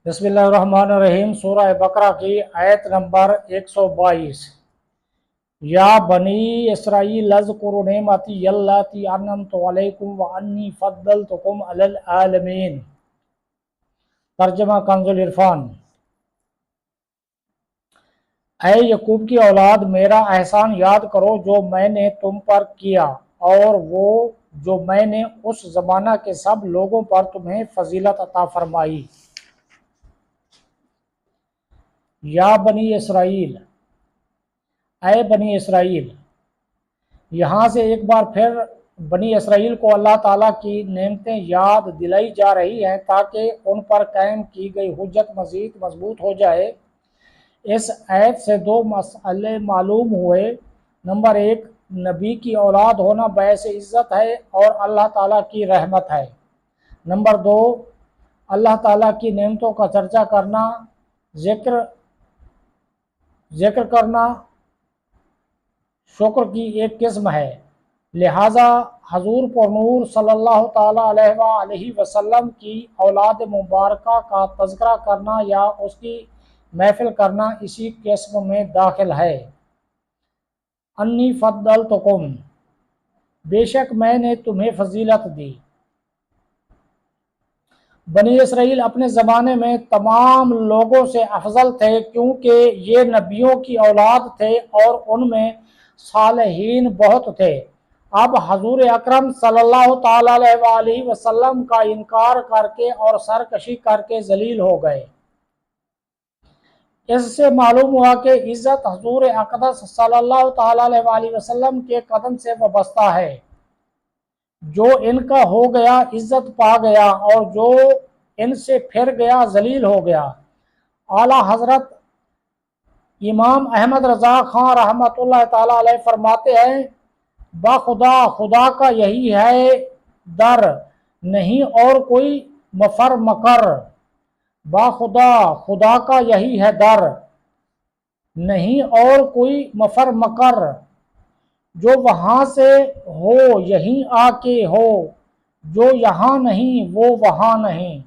بسم اللہ الرحمن الرحیم۔ سورہ بقرہ کی آیت نمبر 122۔ یا بنی اسرائیل اذکروا نعمتی اللاتی انعمت علیکم وانی فضلتکم علی العالمین۔ ترجمہ کنز العرفان۔ اے یعقوب کی اولاد، میرا احسان یاد کرو جو میں نے تم پر کیا، اور وہ جو میں نے اس زمانہ کے سب لوگوں پر تمہیں فضیلت عطا فرمائی۔ یا بنی اسرائیل، اے بنی اسرائیل۔ یہاں سے ایک بار پھر بنی اسرائیل کو اللہ تعالیٰ کی نعمتیں یاد دلائی جا رہی ہیں تاکہ ان پر قائم کی گئی حجت مزید مضبوط ہو جائے۔ اس آیت سے دو مسئلے معلوم ہوئے۔ نمبر ایک، نبی کی اولاد ہونا باعث عزت ہے اور اللہ تعالیٰ کی رحمت ہے۔ نمبر دو، اللہ تعالیٰ کی نعمتوں کا چرچا کرنا، ذکر کرنا شکر کی ایک قسم ہے۔ لہٰذا حضور پر نور صلی اللہ تعالیٰ علیہ وآلہ وسلم کی اولاد مبارکہ کا تذکرہ کرنا یا اس کی محفل کرنا اسی قسم میں داخل ہے۔ انی فضلتکم، بے شک میں نے تمہیں فضیلت دی۔ بنی اسرائیل اپنے زمانے میں تمام لوگوں سے افضل تھے کیونکہ یہ نبیوں کی اولاد تھے اور ان میں صالحین بہت تھے۔ اب حضور اکرم صلی اللہ تعالیٰ علیہ وآلہ وسلم کا انکار کر کے اور سرکشی کر کے ذلیل ہو گئے۔ اس سے معلوم ہوا کہ عزت حضور اقدس صلی اللہ تعالیٰ علیہ وآلہ وسلم کے قدم سے وابستہ ہے۔ جو ان کا ہو گیا عزت پا گیا اور جو ان سے پھر گیا ذلیل ہو گیا۔ اعلیٰ حضرت امام احمد رضا خان رحمۃ اللہ تعالیٰ علیہ فرماتے ہیں، بخدا خدا کا یہی ہے در، نہیں اور کوئی مفر مکر۔ بخدا خدا کا یہی ہے در، نہیں اور کوئی مفر مکر۔ جو وہاں سے ہو یہیں آ کے ہو، جو یہاں نہیں وہ وہاں نہیں۔